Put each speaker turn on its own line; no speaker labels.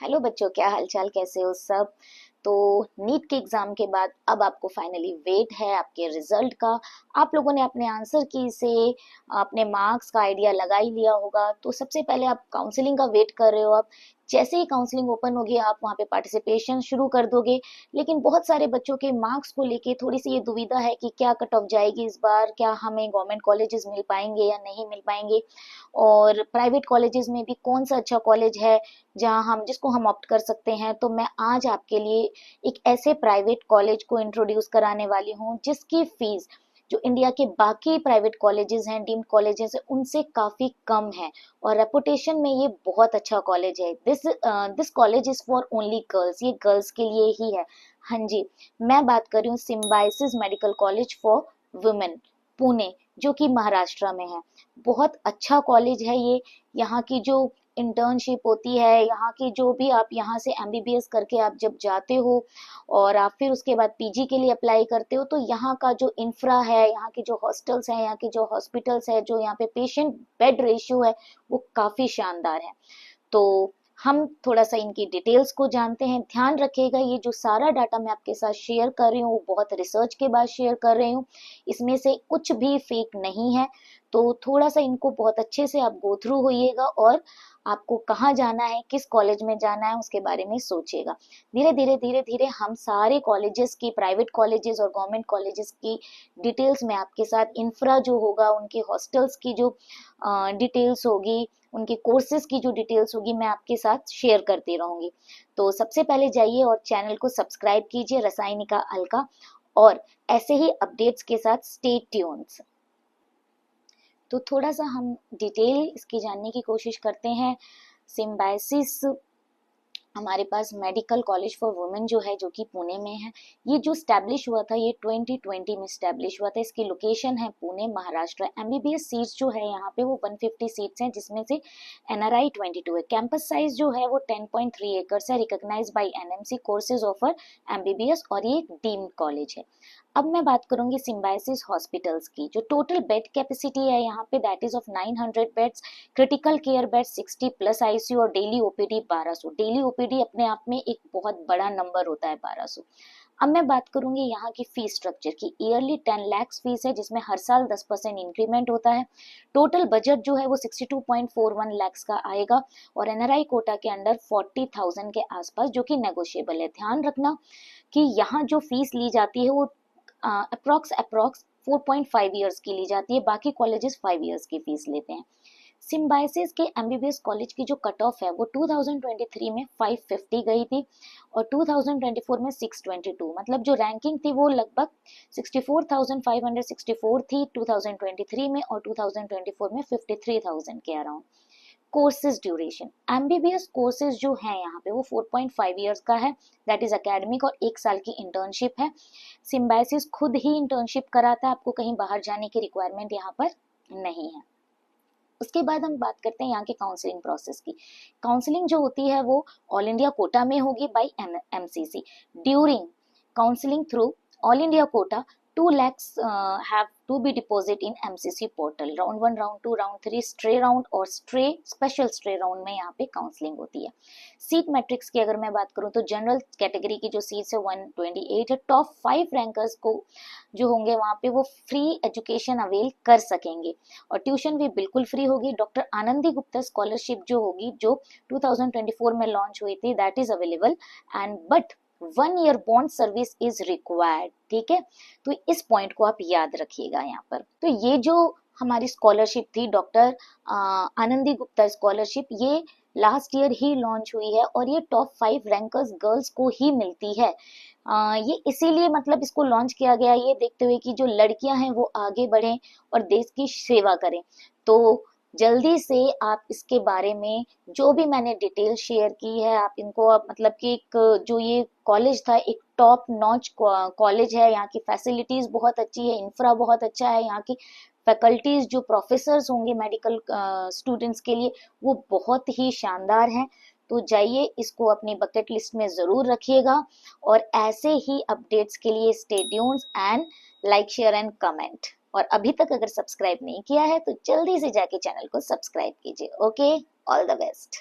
Hello बच्चों, क्या हालचाल, कैसे हो सब। तो नीट के एग्जाम के बाद अब आपको फाइनली वेट है आपके रिजल्ट का। आप लोगों ने अपने आंसर की से अपने मार्क्स का आइडिया लगा ही लिया होगा। तो सबसे पहले आप काउंसलिंग का वेट कर रहे हो। अब जैसे ही काउंसलिंग ओपन होगी आप वहाँ पे पार्टिसिपेशन शुरू कर दोगे। लेकिन बहुत सारे बच्चों के मार्क्स को लेके थोड़ी सी ये दुविधा है कि क्या कट ऑफ जाएगी इस बार, क्या हमें गवर्नमेंट कॉलेजेस मिल पाएंगे या नहीं मिल पाएंगे, और प्राइवेट कॉलेजेस में भी कौन सा अच्छा कॉलेज है जहां हम जिसको हम ऑप्ट कर सकते हैं। तो मैं आज आपके लिए एक ऐसे प्राइवेट कॉलेज को इंट्रोड्यूस कराने वाली हूँ जिसकी फीस जो इंडिया के बाकी प्राइवेट कॉलेजेस हैं, डीम्ड कॉलेजेस हैं, उनसे काफी कम है। और रेपुटेशन में ये बहुत अच्छा कॉलेज है। This college is for only girls, ये गर्ल्स के लिए ही है। हाँ जी, मैं बात कर रही हूँ symbiosis medical college for women, Pune, जो कि महाराष्ट्र में है। बहुत अच्छा कॉलेज है ये। यहाँ की जो इंटर्नशिप होती है, यहाँ की जो भी, आप यहाँ से एमबीबीएस करके आप जब जाते हो और आप फिर उसके बाद पीजी के लिए अप्लाई करते हो, तो यहाँ का जो इंफ्रा है, यहाँ की जो हॉस्टल्स हैं, यहाँ की जो हॉस्पिटल्स है, जो यहाँ पे पेशेंट बेड रेशियो है, वो काफी शानदार है। तो हम थोड़ा सा इनकी डिटेल्स को जानते हैं। ध्यान रखिएगा, ये जो सारा डाटा मैं आपके साथ शेयर कर रही हूँ वो बहुत रिसर्च के बाद शेयर कर रही हूँ। इसमें से कुछ भी फेक नहीं है। तो थोड़ा सा इनको बहुत अच्छे से आप गो थ्रू होइएगा और आपको कहाँ जाना है, किस कॉलेज में जाना है, उसके बारे में सोचिएगा। धीरे धीरे हम सारे कॉलेजेस की, प्राइवेट कॉलेजेस और गवर्नमेंट कॉलेजेस की डिटेल्स में आपके साथ, इंफ्रा जो होगा, उनके हॉस्टल्स की जो डिटेल्स होगी, उनके कोर्सेज की जो डिटेल्स होगी, मैं आपके साथ शेयर करती रहूंगी। तो सबसे पहले जाइए और चैनल को सब्सक्राइब कीजिए, रसायनिका अलका, और ऐसे ही अपडेट्स के साथ स्टे ट्यून्स। तो थोड़ा सा हम डिटेल इसकी जानने की कोशिश करते हैं। सिम्बायोसिस हमारे पास मेडिकल कॉलेज फॉर वुमेन जो है, जो कि पुणे में है। ये जो स्टैब्लिश हुआ था, ये 2020 में स्टैब्लिश हुआ था। इसकी लोकेशन है पुणे, महाराष्ट्र। एमबीबीएस सीट्स जो है यहाँ पे वो 150 सीट्स हैं, जिसमें से एनआरआई 22 है। कैंपस साइज जो है वो 10.3 एकर्स है। Recognized by NMC, courses offer MBBS, और ये एक डीम्ड कॉलेज है। अब मैं बात करूंगी सिम्बायोसिस हॉस्पिटल्स की। जो टोटल बेड कैपेसिटी है यहाँ पे, that is of 900 beds. Critical care bed 60 plus ICU, और डेली ओपीडी 1200। डेली ओपीडी अपने आप में एक बहुत बड़ा नंबर होता है, 1200। अब मैं बात करूंगी यहाँ की फीस स्ट्रक्चर की। ईयरली 10 लाख फीस है, जिसमें हर साल 10% इंक्रीमेंट होता है। टोटल बजट जो है वो 62.41 लाख का आएगा, और एनआरआई कोटा के अंडर 40,000 के आसपास, जो कि नेगोशिएबल है। ध्यान रखना कि यहाँ जो फीस ली जाती है वो अप्रोक्स 4.5 ईयर्स की ली जाती है। बाकी कॉलेजेस 5 ईयर्स की फीस लेते हैं। सिम्बायोसिस के एमबीबीएस कॉलेज की जो कट ऑफ है वो 2023 में 550 गई थी, और 2024 में 622। मतलब जो रैंकिंग थी वो लगभग 64,564 थी 2023 में, और 2024 में 53,000 के around. Courses duration, MBBS courses जो है यहाँ पे वो 4.5 ईयर्स का है, दैट इज एकेडमिक, और 1 साल की इंटर्नशिप है। सिम्बायोसिस खुद ही इंटर्नशिप कराता है, आपको कहीं बाहर जाने की रिक्वायरमेंट यहाँ पर नहीं है। उसके बाद हम बात करते हैं यहाँ के काउंसलिंग प्रोसेस की। काउंसलिंग जो होती है वो ऑल इंडिया कोटा में होगी by MCC. During counselling through all India quota, 2 lakhs have to be deposit in MCC portal. Round 1, round 2, round 3 stray round, और स्पेशल स्ट्रे राउंड में यहाँ पे काउंसलिंग होती है। सीट मैट्रिक्स की अगर मैं बात करूँ तो जनरल कैटेगरी की जो सीट्स है 128 है। टॉप 5 रैंकर्स को जो होंगे वहाँ पे वो फ्री एजुकेशन अवेल कर सकेंगे, और ट्यूशन भी बिल्कुल फ्री होगी। डॉक्टर आनंदी गुप्ता स्कॉलरशिप जो होगी, जो 2024 में लॉन्च हुई थी, that is available, and but 1 year bond service is required. ठीक है, तो इस पॉइंट को आप याद रखिएगा यहाँ पर। तो ये जो हमारी स्कॉलरशिप थी, डॉक्टर आनंदी गुप्ता स्कॉलरशिप, ये लास्ट ईयर ही लॉन्च हुई है, और ये टॉप 5 रैंकर्स गर्ल्स को ही मिलती है। ये इसीलिए मतलब इसको लॉन्च किया गया, ये देखते हुए कि जो लड़कियां हैं वो आगे बढ़ें और देश की सेवा करें। तो जल्दी से आप इसके बारे में जो भी मैंने डिटेल शेयर की है, आप इनको, आप मतलब कि एक जो ये कॉलेज था, एक टॉप नॉच कॉलेज है। यहाँ की फैसिलिटीज बहुत अच्छी है, इंफ्रा बहुत अच्छा है, यहाँ की फैकल्टीज, जो प्रोफेसर्स होंगे मेडिकल स्टूडेंट्स के लिए, वो बहुत ही शानदार हैं। तो जाइए, इसको अपनी बकेट लिस्ट में जरूर रखिएगा, और ऐसे ही अपडेट्स के लिए stay tuned and like, share and comment. और अभी तक अगर सब्सक्राइब नहीं किया है तो जल्दी से जाके चैनल को सब्सक्राइब कीजिए। Okay, all the best.